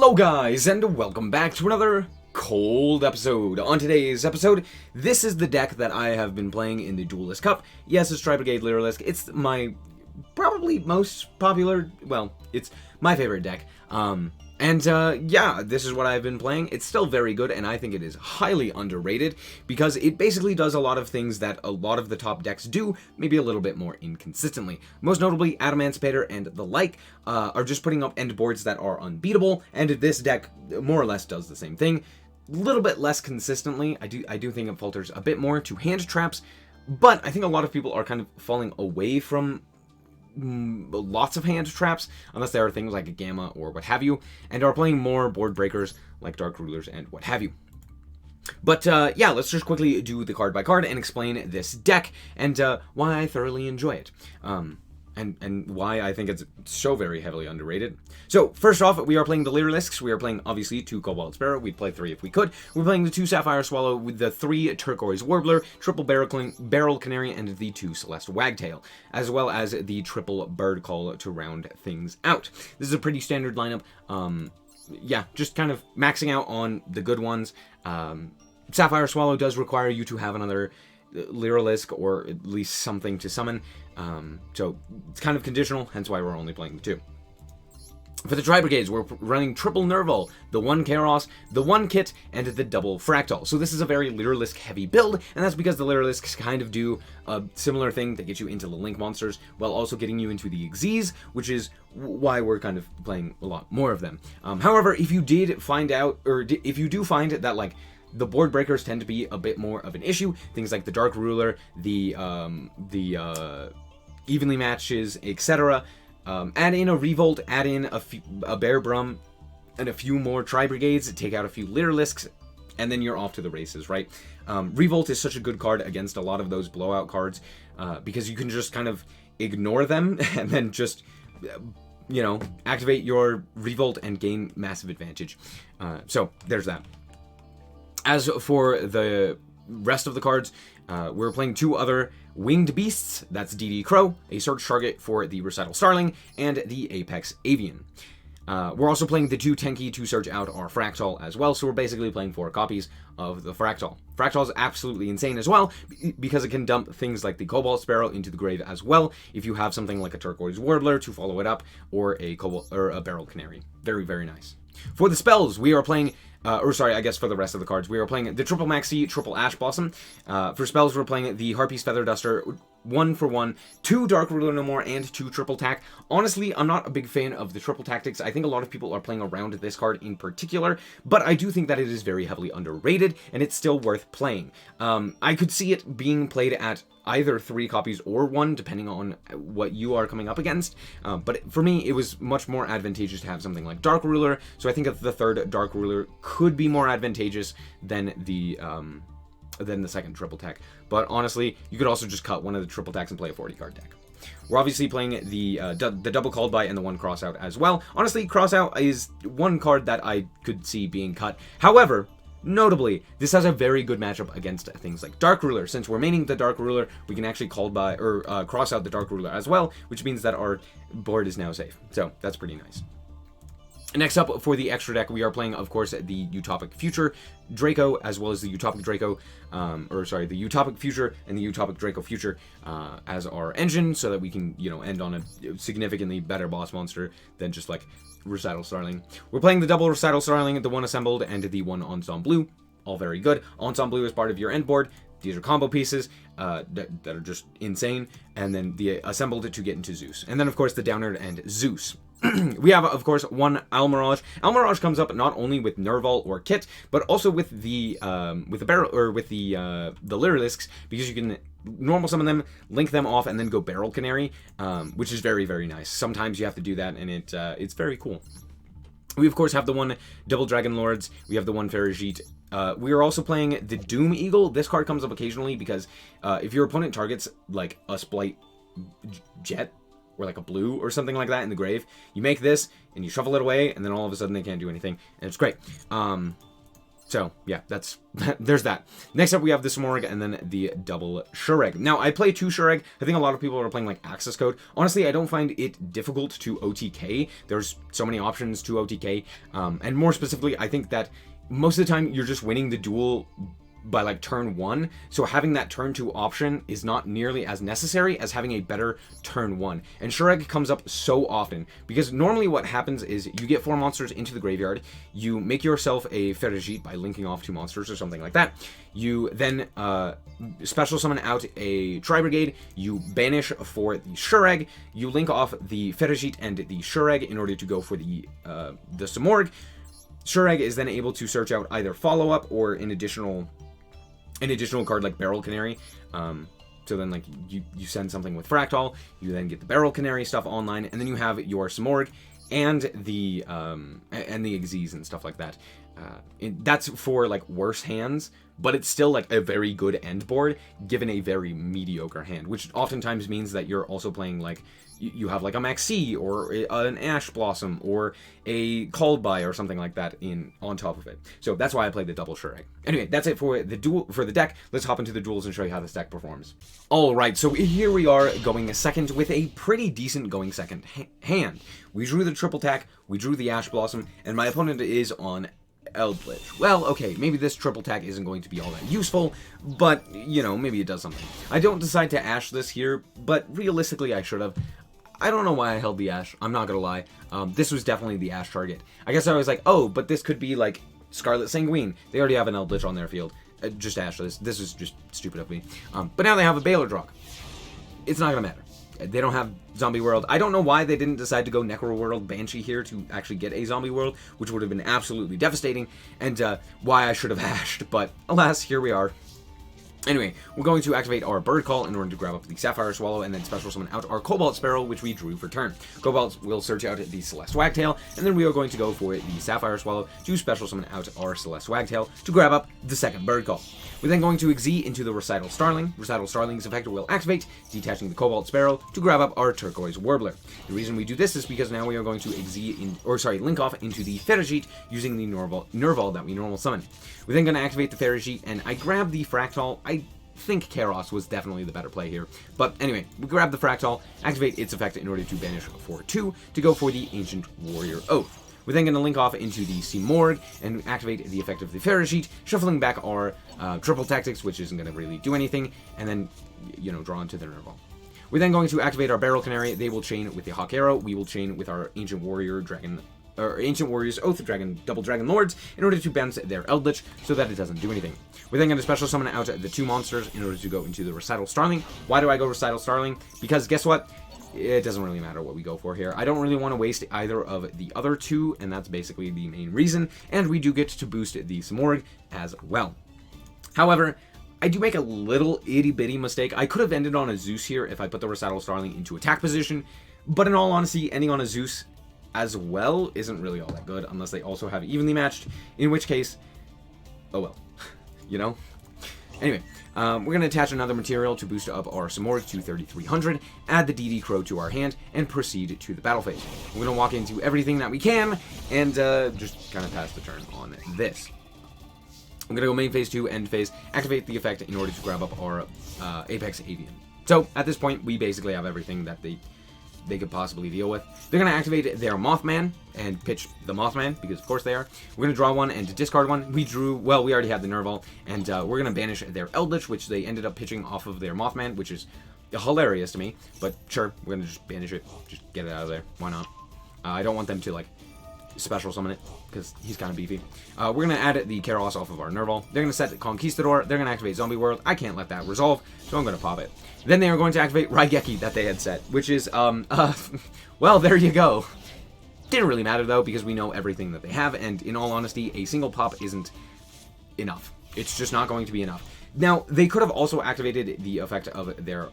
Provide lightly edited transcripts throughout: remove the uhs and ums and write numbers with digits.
Hello guys, and welcome back to another cold episode. On today's episode, this is the deck that I have been playing in the Duelist Cup. Yes, it's Tri-brigade Lyrilusc. It's my probably most popular, well, it's my favorite deck. Yeah, this is what I've been playing. It's still very good, and I think it is highly underrated, because it basically does a lot of things that a lot of the top decks do, maybe a little bit more inconsistently. Most notably, Adamantipator and the like are just putting up end boards that are unbeatable, and this deck more or less does the same thing. A little bit less consistently. I do think it falters a bit more to hand traps, but I think a lot of people are kind of falling away from lots of hand traps, unless there are things like a Gamma or what have you, and are playing more board breakers like Dark Rulers and what have you. But yeah, let's just quickly do the card by card and explain this deck and why I thoroughly enjoy it. And why I think it's so very heavily underrated. So, first off, we are playing the Lyriluscs. We are playing, obviously, 2 Cobalt Sparrow. We'd play 3 if we could. We're playing the 2 Sapphire Swallow with the 3 Turquoise Warbler, triple Barrel Canary, and the 2 Celeste Wagtail, as well as the triple Bird Call to round things out. This is a pretty standard lineup. Yeah, just kind of maxing out on the good ones. Sapphire Swallow does require you to have another Lyrilusc or at least something to summon, so it's kind of conditional, hence why we're only playing the 2. For the Tri-brigades, we're running triple Nerval, the 1 Kairos, the 1 Kit, and the double Fractal. So this is a very Lyrilusc heavy build, and that's because the Lyriluscs kind of do a similar thing that gets you into the Link monsters while also getting you into the Xyz, which is why we're kind of playing a lot more of them. However, if you did find out, or if you do find that like the board breakers tend to be a bit more of an issue, things like the Dark Ruler, the evenly matches, etc. Add in a Revolt, add in a Bear Brum, and a few more Tri-brigades, take out a few Lyriluscs, and then you're off to the races, right? Revolt is such a good card against a lot of those blowout cards, because you can just kind of ignore them and then just, you know, activate your Revolt and gain massive advantage. So there's that. As for the rest of the cards, we're playing 2 other Winged Beasts. That's DD Crow, a search target for the Recital Starling, and the Apex Avian. We're also playing the 2 Tenki to search out our Fractal as well, so we're basically playing 4 copies of the Fractal. Fractal is absolutely insane as well, because it can dump things like the Cobalt Sparrow into the grave as well, if you have something like a Turquoise Warbler to follow it up, or a Beryl Canary. Very, very nice. For the spells, we are playing, I guess for the rest of the cards, we are playing the Triple Maxi, Triple Ash Blossom. For spells, we're playing the Harpy's Feather Duster, 1 for 1, 2 Dark Ruler No More, and 2 Triple Tack. Honestly, I'm not a big fan of the Triple Tactics. I think a lot of people are playing around this card in particular, but I do think that it is very heavily underrated, and it's still worth playing. I could see it being played at either 3 copies or 1, depending on what you are coming up against. But for me, it was much more advantageous to have something like Dark Ruler, so I think that the 3rd Dark Ruler could be more advantageous than the second Triple Tech. But honestly, you could also just cut one of the Triple Techs and play a 40-card deck. We're obviously playing the double Called By and the 1 Crossout as well. Honestly, Crossout is one card that I could see being cut. However, notably, this has a very good matchup against things like Dark Ruler. Since we're maining the Dark Ruler, we can actually Called By or cross out the Dark Ruler as well, which means that our board is now safe. So that's pretty nice. Next up, for the extra deck, we are playing, of course, the Utopic Future Draco, as well as the Utopic Draco, the Utopic Future and the Utopic Draco Future as our engine, so that we can, you know, end on a significantly better boss monster than just, like, Recital Starling. We're playing the double Recital Starling, the 1 Assembled, and the 1 Ensemble Blue. All very good. Ensemble Blue is part of your end board. These are combo pieces that are just insane. And then the Assembled to get into Zeus. And then, of course, the Downerd and Zeus. We have, of course, 1 Almirage. Almirage comes up not only with Nerval or Kit, but also with the Lyriluscs, because you can normal summon them, link them off, and then go Beryl Canary, which is very, very nice. Sometimes you have to do that, and it's very cool. We, of course, have the 1 Double Dragon Lords. We have the 1 Ferrigite. We are also playing the Doom Eagle. This card comes up occasionally because if your opponent targets, like, a Splight Jet, or like a blue or something like that in the grave, you make this and you shuffle it away, and then all of a sudden they can't do anything, and it's great. So, yeah, that's there's that. Next up, we have the Smorg and then the double Shureg. Now, I play 2 Shureg. I think a lot of people are playing, like, Access Code. Honestly, I don't find it difficult to OTK. There's so many options to OTK. And more specifically, I think that most of the time, you're just winning the duel by like turn 1, so having that turn 2 option is not nearly as necessary as having a better turn 1. And Shureg comes up so often, because normally what happens is you get 4 monsters into the graveyard, you make yourself a Ferrigite by linking off 2 monsters or something like that, you then special summon out a Tri-brigade, you banish for the Shureg, you link off the Ferrigite and the Shureg in order to go for the Smorg. Shureg is then able to search out either follow-up or an additional card like Barrel Canary. So then like you send something with Fractal, you then get the Barrel Canary stuff online, and then you have your Smorg and the Xyz and stuff like that. That's for like worse hands, but it's still like a very good end board given a very mediocre hand, which oftentimes means that you're also playing like you have like a Maxi or an Ash Blossom or a Called By or something like that on top of it. So that's why I played the double Shureg. Anyway, that's it for the deck. Let's hop into the duels and show you how this deck performs. All right, so here we are going second with a pretty decent going second hand. We drew the triple tack, we drew the Ash Blossom, and my opponent is on Eldlich. Well, okay, maybe this triple tack isn't going to be all that useful, but, you know, maybe it does something. I don't decide to Ash this here, but realistically I should have. I don't know why I held the Ash, I'm not gonna lie. This was definitely the Ash target. I guess I was like, oh, but this could be like Scarlet Sanguine. They already have an Eldlich on their field. Just Ash this. This is just stupid of me. But now they have a Baylor Drog. It's not gonna matter. They don't have Zombie World. I don't know why they didn't decide to go Necro World Banshee here to actually get a Zombie World, which would have been absolutely devastating, and why I should have hashed, but alas, here we are. Anyway, we're going to activate our Bird Call in order to grab up the Sapphire Swallow and then special summon out our Cobalt Sparrow, which we drew for turn. Cobalt will search out the Celeste Wagtail, and then we are going to go for the Sapphire Swallow to special summon out our Celeste Wagtail to grab up the second Bird Call. We're then going to Xyz into the Recital Starling. Recital Starling's effect will activate, detaching the Cobalt Sparrow to grab up our Turquoise Warbler. The reason we do this is because now we are going to link off into the Ferrigite using the Nerval that we normal summon. We're then going to activate the Ferrigite, and I grab the Fractal. I think Kairos was definitely the better play here. But anyway, we grab the Fractal, activate its effect in order to banish for 2 to go for the Ancient Warrior Oath. We're then going to link off into the Smorg and activate the effect of the Ferrigite, shuffling back our Triple Tactics, which isn't going to really do anything, and then, you know, draw into the Nerval. We're then going to activate our Barrel Canary. They will chain with the Hawk Arrow. We will chain with our Ancient Warrior's Oath Double Dragon Lords in order to bounce their Eldlich so that it doesn't do anything. We're then going to special summon out the 2 monsters in order to go into the Recital Starling. Why do I go Recital Starling? Because guess what? It doesn't really matter what we go for here. I don't really want to waste either of the other 2, and that's basically the main reason. And we do get to boost the Smorg as well. However, I do make a little itty-bitty mistake. I could have ended on a Zeus here if I put the Recital Starling into attack position, but in all honesty, ending on a Zeus as well isn't really all that good unless they also have evenly matched, in which case, oh well, you know? Anyway, we're going to attach another material to boost up our Smorg to 3300, add the DD Crow to our hand, and proceed to the battle phase. We're going to walk into everything that we can, and just kind of pass the turn on this. I'm going to go main phase 2, end phase, activate the effect in order to grab up our Apex Avian. So, at this point, we basically have everything that they could possibly deal with. They're going to activate their Mothman and pitch the Mothman, because of course they are. We're going to draw one and discard one. We already have the Nerval, and we're going to banish their Eldlich, which they ended up pitching off of their Mothman, which is hilarious to me, but sure, we're going to just banish it, just get it out of there. Why not? I don't want them to, like, special summon it, because he's kind of beefy. We're going to add the Kairos off of our Nerval. They're going to set Conquistador. They're going to activate Zombie World. I can't let that resolve, so I'm going to pop it. Then they are going to activate Raigeki that they had set, which is, well, there you go. Didn't really matter, though, because we know everything that they have, and in all honesty, a single pop isn't enough. It's just not going to be enough. Now, they could have also activated the effect of their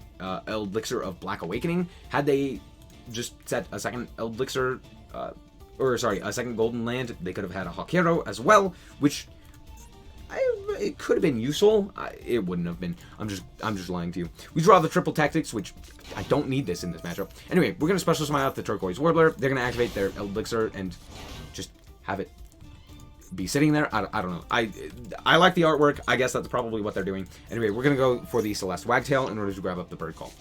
Elixir of Black Awakening, had they just set a second Elixir, a second Golden Land. They could have had a Hawk Hero as well, which it could have been useful. It wouldn't have been. I'm just lying to you. We draw the Triple Tactics, which I don't need this in this matchup. Anyway, we're going to special summon out the Turquoise Warbler. They're going to activate their Elixir and just have it be sitting there. I don't know. I like the artwork. I guess that's probably what they're doing. Anyway, we're going to go for the Celeste Wagtail in order to grab up the bird call.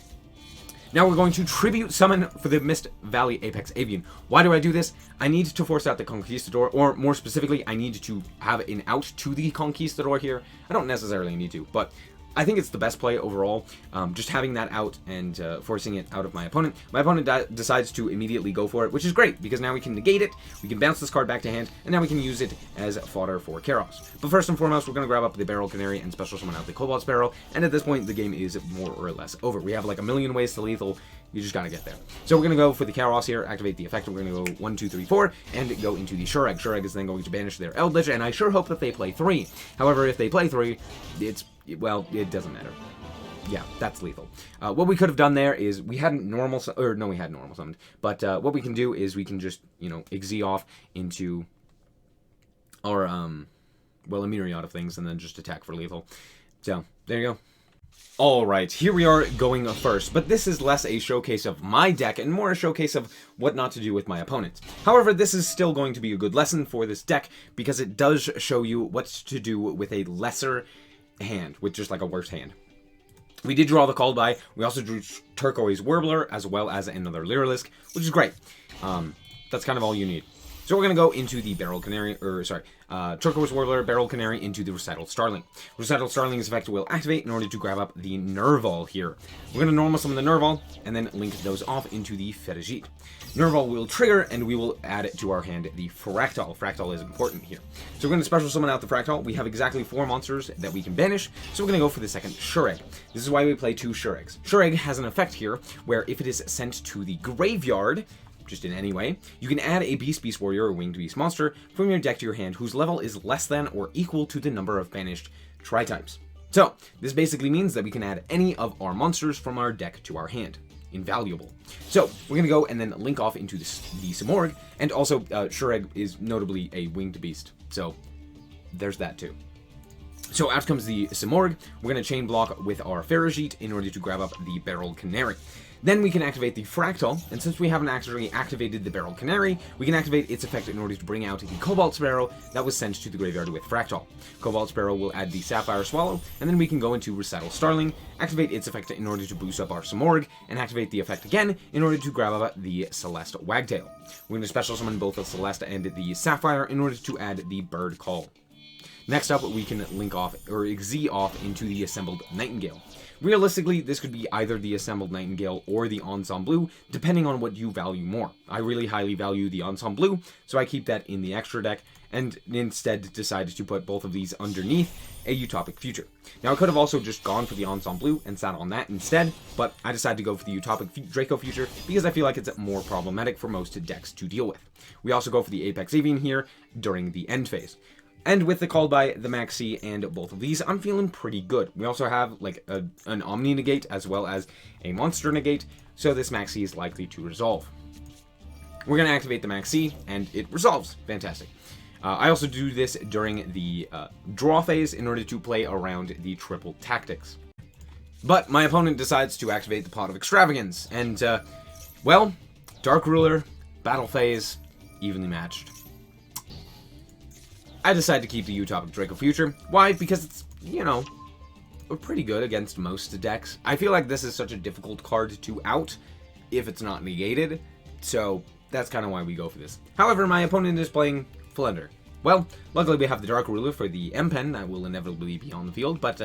Now we're going to tribute summon for the Mist Valley Apex Avian. Why do I do this? I need to force out the Conquistador, or more specifically, I need to have an out to the Conquistador here. I don't necessarily need to, but I think it's the best play overall, just having that out and forcing it out of my opponent. My opponent decides to immediately go for it, which is great, because now we can negate it, we can bounce this card back to hand, and now we can use it as fodder for Kairos. But first and foremost, we're going to grab up the Barrel Canary and special summon out the Cobalt Sparrow, and at this point, the game is more or less over. We have like a million ways to lethal, you just gotta get there. So we're gonna go for the Kairos here, activate the effect, we're gonna go 1, 2, 3, 4, and go into the Shureg. Shureg is then going to banish their Eldlich, and I sure hope that they play 3. However, if they play 3, well, it doesn't matter. Yeah, that's lethal. What we could have done there is we hadn't normal, we had normal summoned, but what we can do is we can just, exe off into our, well, a myriad of things, and then just attack for lethal. So, there you go. Alright, here we are going first, but this is less a showcase of my deck and more a showcase of what not to do with my opponents. However, this is still going to be a good lesson for this deck because it does show you what to do with a lesser hand, with just like a worse hand. We did draw the Called By, we also drew Turquoise Warbler as well as another Lyrilusc, which is great. That's kind of all you need. So we're going to go into the Barrel Canary, Turquoise Warbler, Barrel Canary into the Recital Starling. Recital Starling's effect will activate in order to grab up the Nerval here. We're going to normal summon the Nerval, and then link those off into the Fetagite. Nerval will trigger, and we will add to our hand the Fractal. Fractal is important here. So we're going to special summon out the Fractal. We have exactly 4 monsters that we can banish, so we're going to go for the second Shureg. This is why we play 2 Shuregs. Shureg has an effect here, where if it is sent to the graveyard, just in any way, you can add a Beast Warrior or Winged Beast monster from your deck to your hand whose level is less than or equal to the number of banished Tri-types. So, this basically means that we can add any of our monsters from our deck to our hand. Invaluable. So, we're going to go and then link off into the Simorgh, and also Shureg is notably a Winged Beast, so there's that too. So out comes the Simorgh. We're going to chain block with our Ferrigite in order to grab up the Barrel Canary. Then we can activate the Fractal, and since we haven't actually activated the Barrel Canary, we can activate its effect in order to bring out the Cobalt Sparrow that was sent to the graveyard with Fractal. Cobalt Sparrow will add the Sapphire Swallow, and then we can go into Recital Starling, activate its effect in order to boost up our Simorgh, and activate the effect again in order to grab up the Celeste Wagtail. We're going to special summon both the Celeste and the Sapphire in order to add the Bird Call. Next up, we can link off, or exe off, into the Assembled Nightingale. Realistically, this could be either the Assembled Nightingale or the Ensemble, depending on what you value more. I really highly value the Ensemble, so I keep that in the extra deck, and instead decided to put both of these underneath a Utopic Future. Now, I could have also just gone for the Ensemble and sat on that instead, but I decided to go for the Utopic Draco Future because I feel like it's more problematic for most decks to deal with. We also go for the Apex Avian here during the end phase. And with the Called By, the Maxi, and both of these, I'm feeling pretty good. We also have like an Omni Negate as well as a Monster Negate, so this Maxi is likely to resolve. We're going to activate the Maxi, and it resolves. Fantastic. I also do this during the draw phase in order to play around the triple tactics. But my opponent decides to activate the Pot of Extravagance, and, well, Dark Ruler, battle phase, evenly matched. I decided to keep the Utopic Draco Future. Why? Because it's, pretty good against most decks. I feel like this is such a difficult card to out if it's not negated, so that's kind of why we go for this. However, my opponent is playing Floowandereeze. Well, luckily we have the Dark Ruler for the M-Pen that will inevitably be on the field, but,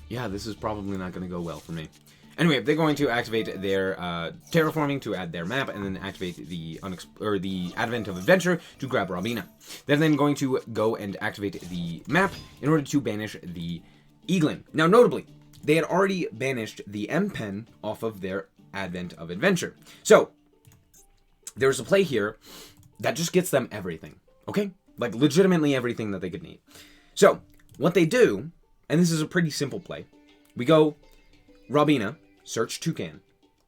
yeah, this is probably not going to go well for me. Anyway, they're going to activate their terraforming to add their map, and then activate the Advent of Adventure to grab Robina. They're then going to go and activate the map in order to banish the Eaglin. Now, notably, they had already banished the M-Pen off of their Advent of Adventure. So, there's a play here that just gets them everything, okay? Like, legitimately everything that they could need. So, what they do, and this is a pretty simple play, we go Robina, search Toucan.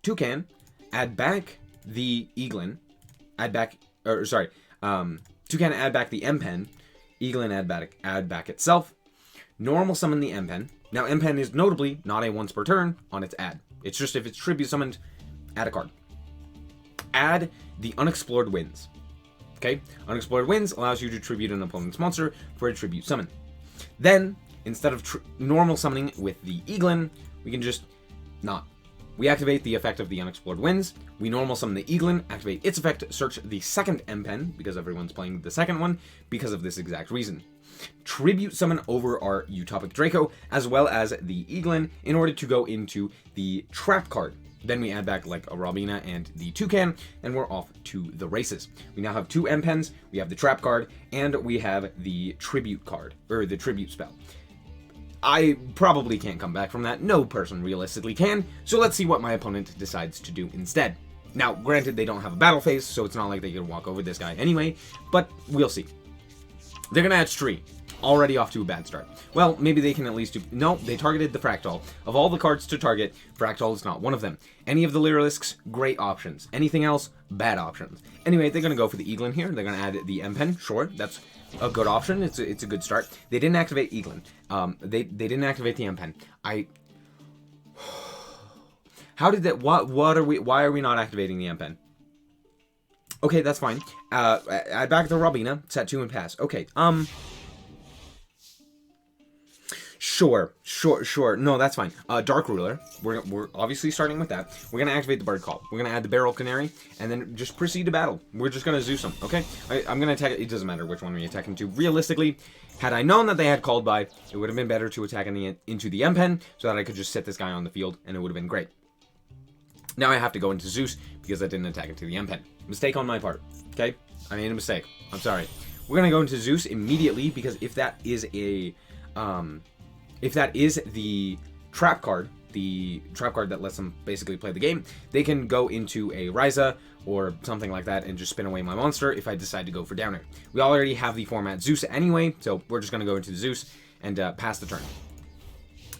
Toucan, add back the Eaglin, Toucan add back the M-Pen, Eaglin add back itself, normal summon the M-Pen. Now M-Pen is notably not a once per turn on its add. It's just if it's tribute summoned, add a card. Add the Unexplored Winds. Okay, Unexplored Winds allows you to tribute an opponent's monster for a tribute summon. Then, instead of normal summoning with the Eaglin, we can just not. We activate the effect of the Unexplored Winds, we normal summon the Eaglin, activate its effect, search the second M-Pen, because everyone's playing the second one, because of this exact reason. Tribute summon over our Utopic Draco, as well as the Eaglin, in order to go into the Trap card. Then we add back like a Robina and the Toucan, and we're off to the races. We now have 2 M-Pens, we have the Trap card, and we have the Tribute card, or the Tribute spell. I probably can't come back from that. No person realistically can. So let's see what my opponent decides to do instead. Now, granted, they don't have a battle phase, so it's not like they can walk over this guy anyway, but we'll see. They're gonna add Tree. Already off to a bad start. Well, maybe they can at least do... No, they targeted the Fractal. Of all the cards to target, Fractal is not one of them. Any of the Lyriluscs, great options. Anything else, bad options. Anyway, they're gonna go for the Eaglin here. They're gonna add the M-Pen. Sure, that's a good option. It's a good start. They didn't activate Eaglin. They didn't activate the M-Pen. How did that... Why are we not activating the M-Pen? Okay, that's fine. Add back the Robina. Set 2 and pass. Okay, Sure. No, that's fine. Dark Ruler. We're obviously starting with that. We're gonna activate the Bird Call. We're gonna add the Barrel Canary, and then just proceed to battle. We're just gonna Zeus them, okay? I'm gonna attack. It doesn't matter which one we attack into. Realistically, had I known that they had called by, it would have been better to attack into the M-Pen, so that I could just set this guy on the field, and it would have been great. Now I have to go into Zeus because I didn't attack into the M-Pen. Mistake on my part. Okay, I made a mistake. I'm sorry. We're gonna go into Zeus immediately because if that is the trap card, that lets them basically play the game, they can go into a Ryza or something like that and just spin away my monster if I decide to go for Downer. We already have the format Zeus anyway, so we're just going to go into Zeus and pass the turn.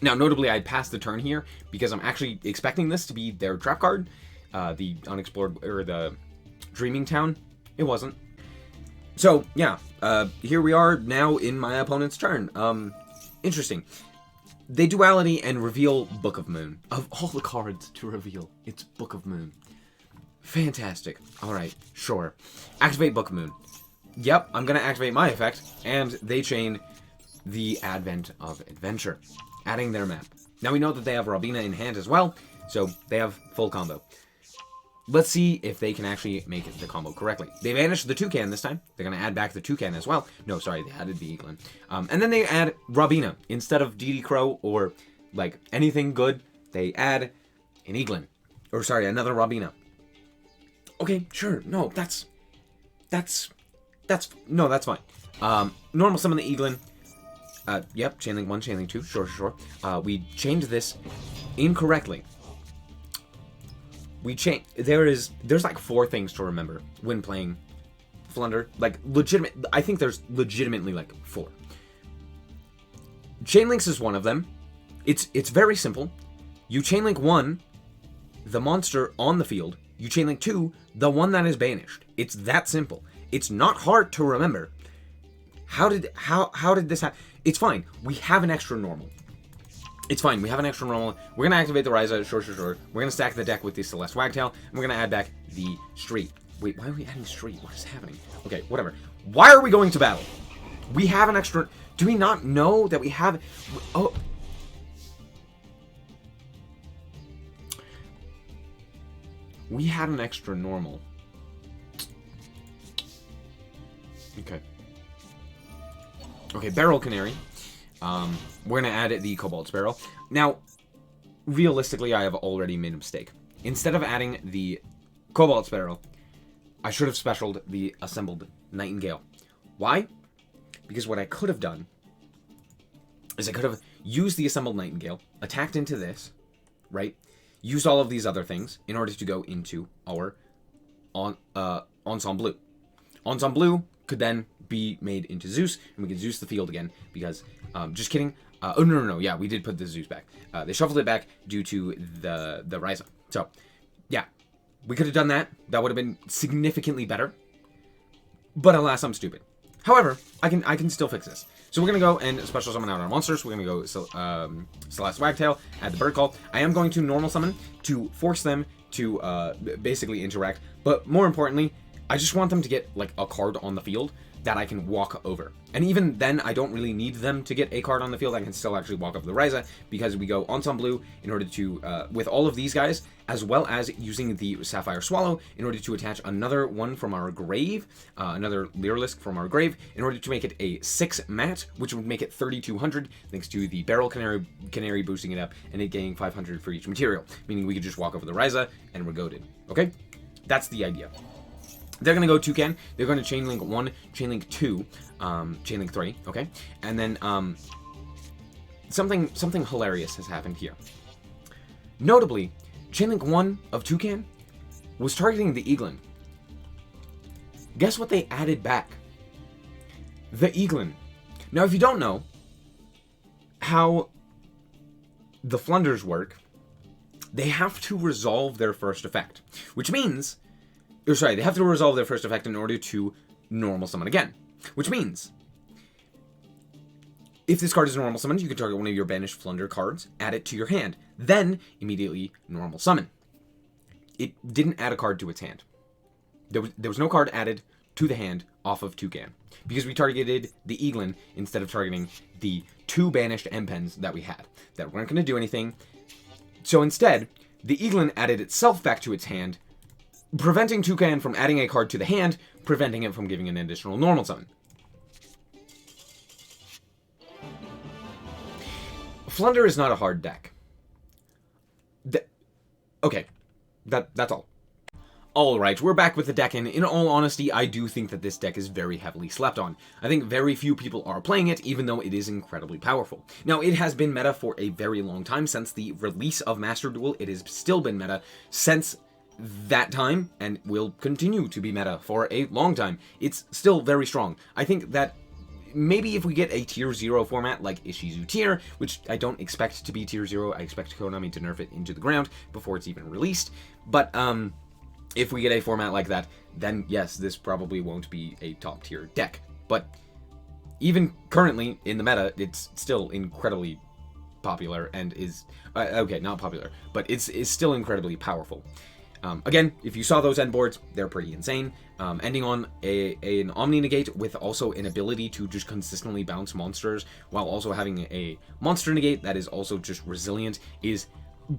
Now, notably, I passed the turn here because I'm actually expecting this to be their trap card, the Unexplored, or the Dreaming Town. It wasn't. So, yeah, here we are now in my opponent's turn. Interesting. They duality and reveal Book of Moon. Of all the cards to reveal, it's Book of Moon. Fantastic. Alright, sure. Activate Book of Moon. Yep, I'm going to activate my effect, and they chain the Advent of Adventure, adding their map. Now we know that they have Robina in hand as well, so they have full combo. Let's see if they can actually make the combo correctly. They banished the Toucan this time. They're going to add back the Toucan as well. No, sorry, they added the Eaglin. And then they add Robina. Instead of DD Crow or, like, anything good, they add an Eaglin. Or, sorry, another Robina. Okay, sure. No, that's fine. Normal summon the Eaglin. Yep, Chainlink 1, Chainlink 2. Sure. We changed this incorrectly. There's like 4 things to remember when playing Flunder. Like, I think there's legitimately like 4. Chainlinks is one of them. It's very simple. You Chainlink 1, the monster on the field. You Chainlink 2, the one that is banished. It's that simple. It's not hard to remember. How did this happen? It's fine. We have an extra normal. It's fine, we have an extra normal. We're going to activate the Ryza, sure. We're going to stack the deck with the Celeste Wagtail, and we're going to add back the Street. Wait, why are we adding Street? What is happening? Okay, whatever. Why are we going to battle? We have an extra... Do we not know that we have... Oh... We had an extra normal. Okay, Barrel Canary. We're going to add the Cobalt Sparrow. Now, realistically, I have already made a mistake. Instead of adding the Cobalt Sparrow, I should have specialed the Assembled Nightingale. Why? Because what I could have done is I could have used the Assembled Nightingale, attacked into this, right? Used all of these other things in order to go into our Ensemble Blue. Ensemble Blue could then be made into Zeus, and we can Zeus the field again, because, just kidding. Oh, no, yeah, we did put the Zeus back. They shuffled it back due to the Ryza. So, yeah, we could have done that. That would have been significantly better. But alas, I'm stupid. However, I can still fix this. So we're going to go and special summon out our monsters. We're going to go Celeste Wagtail, add the Bird Call. I am going to normal summon to force them to basically interact. But more importantly, I just want them to get, like, a card on the field that I can walk over. And even then, I don't really need them to get a card on the field. I can still actually walk over the Ryza, because we go Ensemble Blue in order to, with all of these guys, as well as using the Sapphire Swallow in order to attach another one from our grave, another Lyrilusc from our grave, in order to make it a 6 mat, which would make it 3,200, thanks to the Barrel Canary boosting it up, and it getting 500 for each material, meaning we could just walk over the Ryza, and we're goated, okay? That's the idea. They're going to go Toucan, they're going to Chainlink 1, Chainlink 2, Chainlink 3, okay? And then, something hilarious has happened here. Notably, Chainlink 1 of Toucan was targeting the Eaglin. Guess what they added back? The Eaglin. Now, if you don't know how the Flunders work, they have to resolve their first effect, which means... Or sorry, they have to resolve their first effect in order to normal summon again. Which means, if this card is normal summoned, you can target one of your banished Flunder cards, add it to your hand, then immediately normal summon. It didn't add a card to its hand. There was no card added to the hand off of Toucan, because we targeted the Eaglin instead of targeting the 2 banished M-Pens that we had, that weren't going to do anything. So instead, the Eaglin added itself back to its hand, preventing Toucan from adding a card to the hand, preventing it from giving an additional normal summon. Flunder is not a hard deck. Okay, that's all. Alright, we're back with the deck, and in all honesty, I do think that this deck is very heavily slept on. I think very few people are playing it, even though it is incredibly powerful. Now, it has been meta for a very long time. Since the release of Master Duel, it has still been meta since that time, and will continue to be meta for a long time. It's still very strong. I think that maybe if we get a tier 0 format like Ishizu tier, which I don't expect to be tier 0, I expect Konami to nerf it into the ground before it's even released, but if we get a format like that, then yes, this probably won't be a top tier deck. But even currently in the meta, it's still incredibly popular and is, okay, not popular, but it's still incredibly powerful. Again, if you saw those end boards, they're pretty insane. Ending on an Omni Negate with also an ability to just consistently bounce monsters while also having a monster negate that is also just resilient is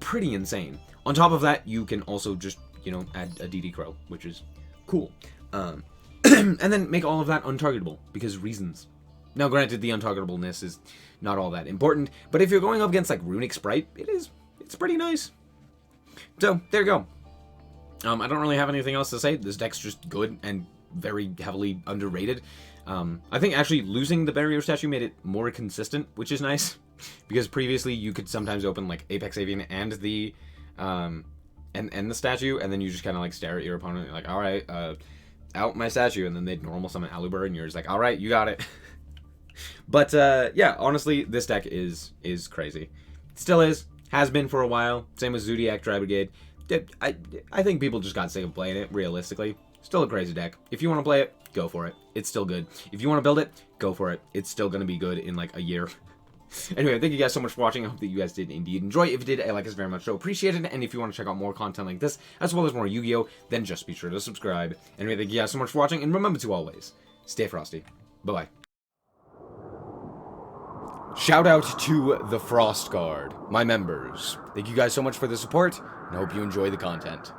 pretty insane. On top of that, you can also just, you know, add a DD Crow, which is cool. And then make all of that untargetable, because reasons. Now, granted, the untargetableness is not all that important, but if you're going up against, like, Runic Sprite, it's pretty nice. So, there you go. I don't really have anything else to say. This deck's just good and very heavily underrated. I think actually losing the barrier statue made it more consistent, which is nice, because previously you could sometimes open like Apex Avian and the the statue, and then you just kind of like stare at your opponent and you're like, all right, out my statue, and then they'd normal summon Aluber, and you're just like, all right, you got it. But yeah, honestly, this deck is crazy. Still is, has been for a while. Same with Zodiac Tri-brigade. I think people just got sick of playing it, realistically. Still a crazy deck. If you want to play it, go for it. It's still good. If you want to build it, go for it. It's still going to be good in like a year. Anyway, thank you guys so much for watching. I hope that you guys did indeed enjoy. If you did, I like us very much so appreciated. And if you want to check out more content like this, as well as more Yu-Gi-Oh!, then just be sure to subscribe. Anyway, thank you guys so much for watching, and remember to always stay frosty. Bye-bye. Shout out to the Frost Guard, my members. Thank you guys so much for the support, and I hope you enjoy the content.